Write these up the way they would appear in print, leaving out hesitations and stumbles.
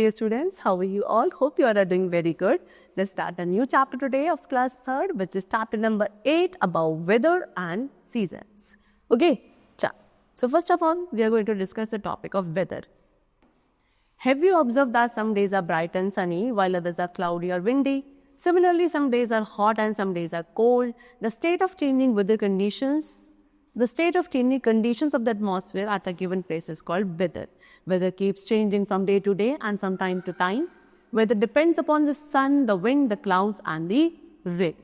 Dear students, how are you all? Hope you all are doing very good. Let's start a new chapter today of class 3rd, which is chapter number 8 about weather and seasons. Okay, so first of all, we are going to discuss the topic of weather. Have you observed that some days are bright and sunny while others are cloudy or windy? Similarly, some days are hot and some days are cold. The state of changing conditions of the atmosphere at a given place is called weather. Weather keeps changing from day to day and from time to time. Weather depends upon the sun, the wind, the clouds and the rain.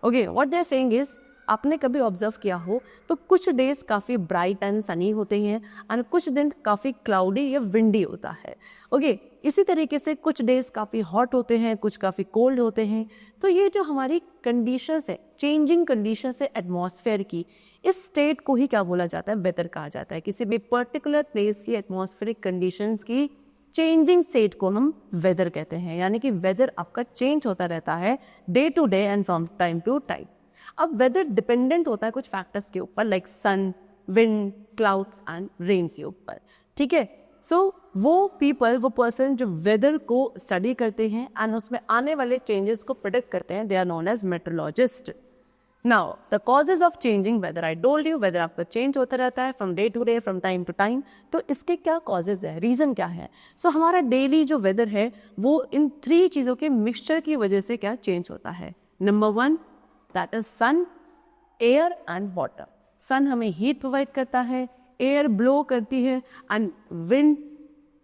Okay, what they are saying is, आपने कभी observe किया हो तो कुछ days काफ़ी bright and Sunny होते हैं और कुछ दिन काफ़ी क्लाउडी या विंडी होता है. ओके, इसी तरीके से कुछ डेज काफ़ी हॉट होते हैं, कुछ काफ़ी कोल्ड होते हैं. तो ये जो हमारी कंडीशंस है, चेंजिंग कंडीशंस है एटमॉस्फेयर की, इस स्टेट को ही क्या बोला जाता है? वेदर कहा जाता है. किसी भी पर्टिकुलर प्लेस की एटमॉस्फेरिक कंडीशंस की चेंजिंग स्टेट को हम वेदर कहते हैं. यानी कि वेदर आपका चेंज होता रहता है day to day and from time to time. अब वेदर डिपेंडेंट होता है कुछ फैक्टर्स के ऊपर, like sun, wind, clouds and rain के ऊपर. ठीक है, सो वो पर्सन जो वेदर को स्टडी करते हैं एंड उसमें आने वाले चेंजेस को प्रेडिक्ट करते हैं, they are known as meteorologist. Now the causes of changing weather, I told you weather आपका चेंज होता रहता है from day to day, from time to time. तो इसके क्या कॉजेज है, रीजन क्या है? सो हमारा डेली जो वेदर है वो इन 3 चीज़ों के मिक्सचर की वजह से क्या चेंज होता है. Number 1 that is sun, air and water. Sun हमें हीट प्रोवाइड करता है, एयर ब्लो करती है एंड विंड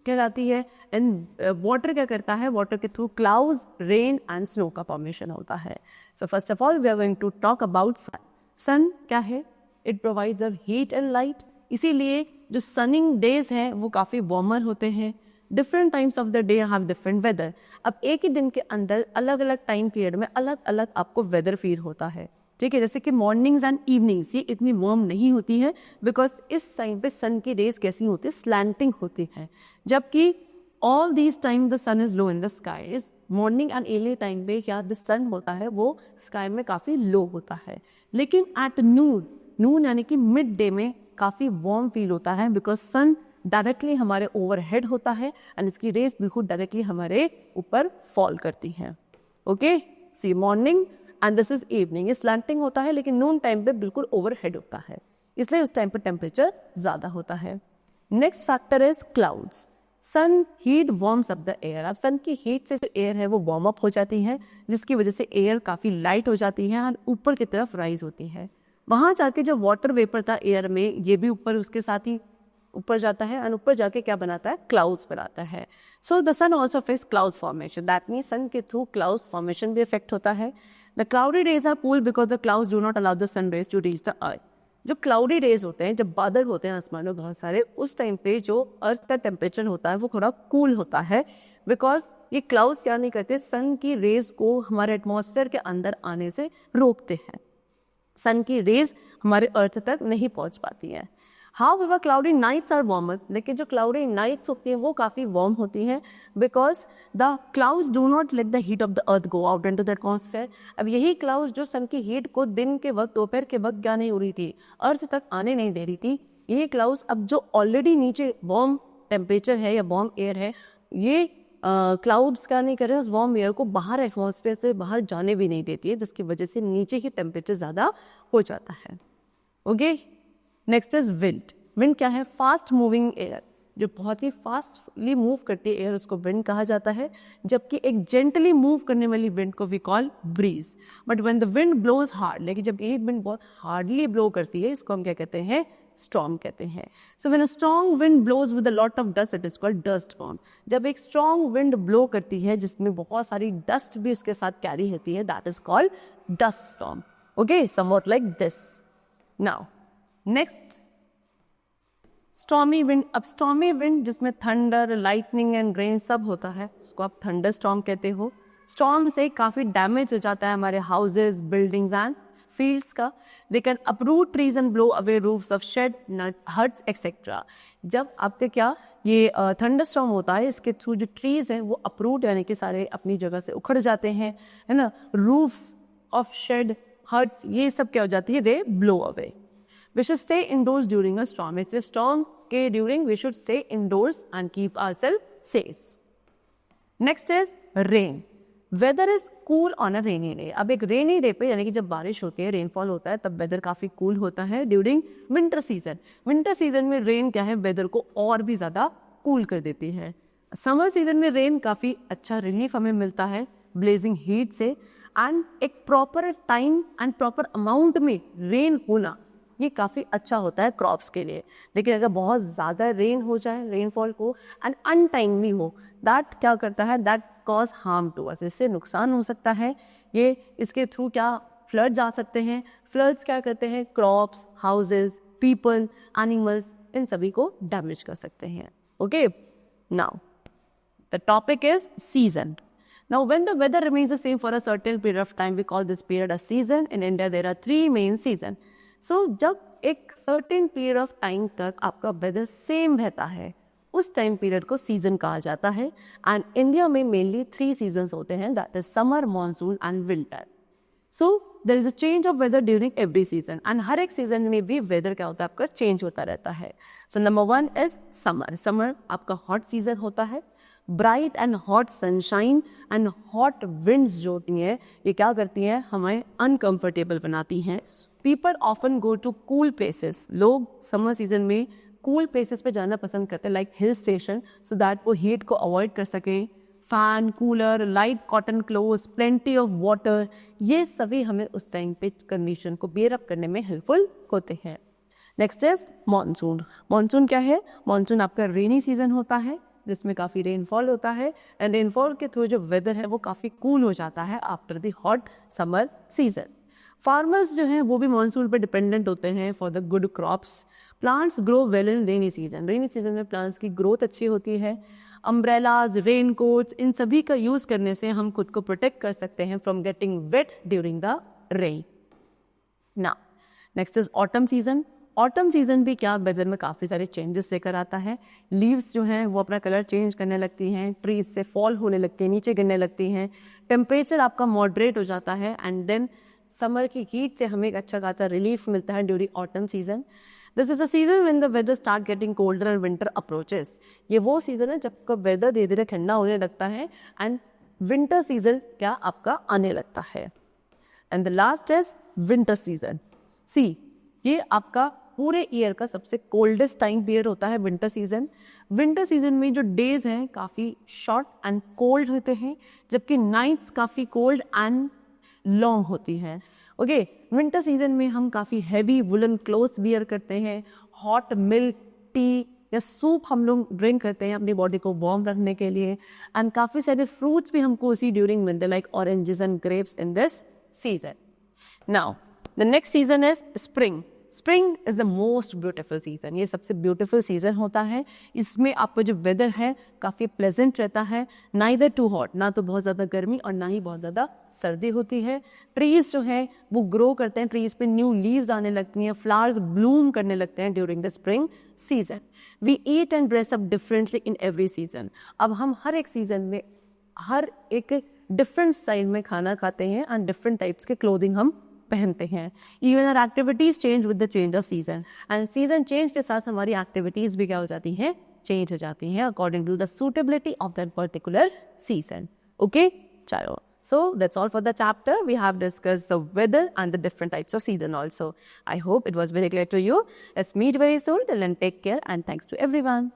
क्या जाती है, एंड वाटर क्या करता है, वाटर के through clouds, rain and snow का फॉर्मेशन होता है. So first of all we are going to talk about sun. Sun क्या है? It provides a heat and light. इसीलिए जो सनिंग डेज हैं वो काफ़ी वार्मर होते हैं. Different times of the day have different weather. अब एक ही दिन के अंदर अलग अलग टाइम पीरियड में अलग अलग आपको वेदर फील होता है. ठीक है, जैसे कि मॉर्निंग्स एंड इवनिंग्स ये इतनी वार्म नहीं होती है बिकॉज इस टाइम पे सन की रेज कैसी होती है, स्लैंटिंग होती है. जबकि all these time the sun is low in the sky. इस मॉर्निंग एंड अर्ली टाइम पे क्या द सन होता है वो स्काई में काफ़ी लो होता है. लेकिन एट नून यानी कि मिड डे में काफ़ी वार्म फील होता है बिकॉज सन डायरेक्टली हमारे ओवरहेड होता है एंड इसकी रेस बिल्कुल डायरेक्टली हमारे ऊपर फॉल करती हैं. Okay, see morning and this is evening. ये स्लैंटिंग होता है लेकिन नून टाइम पे बिल्कुल ओवरहेड होता है, इसलिए उस टाइम पे टेम्परेचर ज़्यादा होता है. Next factor is clouds. Sun heat warms up the air. अब सन की हीट से जो एयर है वो वार्म अप हो जाती है, जिसकी वजह से एयर काफ़ी लाइट हो जाती है और ऊपर की तरफ राइज होती है. वहाँ जाके जो वाटर वेपर था एयर में, ये भी ऊपर उसके साथ ही ऊपर जाता है और ऊपर जाके क्या बनाता है, क्लाउड्स बनाता है. So the sun also face clouds formation. That means sun के थ्रू क्लाउड्स फॉर्मेशन भी इफेक्ट होता है. The cloudy rays are cool because the clouds do not allow the sun rays to reach the earth. जो cloudy raise होते हैं, जब बादल होते हैं आसमान में बहुत सारे, उस टाइम पे जो अर्थ का टेम्परेचर होता है वो थोड़ा कूल होता है बिकॉज ये क्लाउड्स क्या नहीं करते, सन की रेज को हमारे एटमॉस्फेयर के अंदर आने से रोकते हैं. सन की रेज हमारे अर्थ तक नहीं पहुंच पाती हैं. However, cloudy nights are warmer. लेकिन जो cloudy nights होती हैं वो काफ़ी warm होती हैं because the clouds do not let the heat of the earth go out into the atmosphere. अब यही clouds जो सन की हीट को दिन के वक्त, दोपहर के वक्त क्या नहीं हो रही थी, अर्थ तक आने नहीं दे रही थी, यही clouds अब जो ऑलरेडी नीचे वार्म टेम्परेचर है या वार्म एयर है, ये क्लाउड्स क्या नहीं कर रहे हैं, उस वार्म एयर को बाहर एटमॉस्फेयर से बाहर जाने भी नहीं देती है, जिसकी वजह से नीचे ही टेम्परेचर ज़्यादा हो जाता है. Okay, next is wind. Wind क्या है? Fast moving air. जो बहुत ही फास्टली मूव करती है एयर उसको विंड कहा जाता है, जबकि एक जेंटली मूव करने वाली विंड को we call breeze. But when the wind blows hard, लेकिन जब ये विंड बहुत हार्डली ब्लो करती है इसको हम क्या कहते हैं, स्टॉर्म कहते हैं. So when a strong wind blows with a lot of dust it is called dust storm. जब एक स्ट्रॉन्ग विंड ब्लो करती है जिसमें बहुत सारी डस्ट भी उसके साथ कैरी होती है, that is called dust storm. Okay, somewhat like this. Now next stormy wind. अब स्टॉर्मी विंड जिसमें थंडर, लाइटनिंग एंड रेन सब होता है, उसको आप थंडर स्टॉर्म कहते हो. स्टॉर्म से काफ़ी डैमेज हो जाता है हमारे हाउसेज, बिल्डिंग्स एंड फील्ड्स का. They can uproot trees and blow away roofs of shed, huts etcetera. जब आपके क्या ये थंडर स्टॉर्म होता है, इसके थ्रू जो ट्रीज हैं वो अपरूट यानी कि सारे अपनी जगह से उखड़ जाते हैं, है ना. रूफ्स ऑफ शेड, हट्स, ये सब क्या हो जाती है, they blow away. We should stay indoors during a storm. इसलिए storm के during we should stay indoors and keep ourselves safe. Next is rain. Weather is cool on a rainy day. अब एक रेनी डे पे यानी कि जब बारिश होती है, रेनफॉल होता है, तब वेदर काफ़ी कूल होता है during winter season. Winter season में रेन क्या है, वेदर को और भी ज़्यादा कूल कर देती है. समर सीजन में रेन काफ़ी अच्छा रिलीफ हमें मिलता है ब्लेजिंग हीट से. एंड एक proper time and proper amount में रेन होना ये काफ़ी अच्छा होता है क्रॉप्स के लिए. लेकिन अगर बहुत ज़्यादा रेन हो जाए, रेनफॉल को एंड अनटाइमली हो, दैट क्या करता है, that cause harm to us. इससे नुकसान हो सकता है. ये इसके थ्रू क्या फ्लड्स आ सकते हैं. फ्लड्स क्या करते हैं, क्रॉप्स, हाउसेस, पीपल, एनिमल्स, इन सभी को डैमेज कर सकते हैं. Okay, now the topic is season. Now, when the weather remains the same for a certain period of time, we call this period a season. In India, there are 3 main seasons. So, जब एक certain period of time तक आपका weather same रहता है, उस time period को season कहा जाता है. And India में mainly 3 seasons होते हैं, that is summer, monsoon and winter. So, there is a change of weather during every season. And हर एक season में भी weather क्या होता है आपका change होता रहता है. So, number 1 is summer. Summer आपका hot season होता है. Bright and hot sunshine and hot winds जो होती हैं, ये क्या करती हैं, हमें अनकंफर्टेबल बनाती हैं. People often go to cool places. लोग समर सीजन में कूल प्लेसेस पे जाना पसंद करते हैं, like hill station, so that वो हीट को अवॉइड कर सकें. Fan, cooler, light cotton clothes, plenty of water, ये सभी हमें उस टाइम पे कंडीशन को बेयर अप करने में हेल्पफुल होते हैं. Next is monsoon. मॉनसून क्या है, मॉनसून आपका रेनी सीजन होता है जिसमें काफ़ी रेनफॉल होता है. एंड रेनफॉल के थ्रू जो वेदर है वो काफ़ी कूल हो जाता है after the hot summer season. Farmers जो हैं वो भी मानसून पर डिपेंडेंट होते हैं for the good crops. Plants grow well in rainy season. Rainy season में प्लांट्स की ग्रोथ अच्छी होती है. अम्ब्रेलाज, रेन कोट्स, इन सभी का यूज़ करने से हम खुद को प्रोटेक्ट कर सकते हैं from getting wait during the rain. Now next is autumn season. Autumn season भी क्या वेदर में काफ़ी सारे चेंजेस लेकर आता है. लीव्स जो हैं वो अपना कलर चेंज करने लगती हैं, ट्रीज से फॉल होने लगती हैं, नीचे गिरने लगती हैं, टेम्परेचर आपका मॉडरेट हो जाता है. एंड देन समर की हीट से हमें एक अच्छा खासा रिलीफ मिलता है during autumn season. This is a season when the weather start getting colder and winter approaches. ये वो सीजन है जब का वेदर धीरे धीरे ठंडा होने लगता है एंड विंटर सीजन क्या आपका आने लगता है. And the last is winter season. See, ये आपका पूरे ईयर का सबसे कोल्डेस्ट टाइम पीरियड होता है विंटर सीजन. विंटर सीजन में जो डेज हैं काफ़ी शॉर्ट एंड कोल्ड होते हैं, जबकि नाइट्स काफ़ी कोल्ड एंड लॉन्ग होती हैं. ओके, विंटर सीजन में हम काफ़ी हैवी वुलन क्लोथ्स वियर करते हैं. हॉट मिल्क, टी या सूप हम लोग ड्रिंक करते हैं अपनी बॉडी को वार्म रखने के लिए. एंड काफ़ी सारे फ्रूट्स भी हमको उसी during winter, like oranges and grapes in this season. Now the next season is spring. Spring is the most beautiful season. ये सबसे ब्यूटिफुल सीज़न होता है. इसमें आपका जो वेदर है काफ़ी प्लेजेंट रहता है. नाइदर टू हॉट, ना तो बहुत ज़्यादा गर्मी और ना ही बहुत ज़्यादा सर्दी होती है. ट्रीज़ जो हैं वो ग्रो करते हैं, ट्रीज़ पे न्यू लीव्स आने लगती हैं, फ्लावर्स ब्लूम करने लगते हैं during the spring season. We eat and dress up differently in every season. अब हम हर एक सीजन में हर एक डिफरेंट स्टाइल में खाना खाते हैं एंड डिफरेंट टाइप्स के क्लोथिंग हम पहनते हैं. Even our activities change with the change of season. And season change के साथ हमारी एक्टिविटीज भी क्या हो जाती हैं, चेंज हो जाती हैं according to the suitability of that particular season. Okay, चलो. So that's all for the chapter. We have discussed the weather and the different types of season also. I hope it was very clear to you. Let's meet very soon. Till then, take care and thanks to everyone.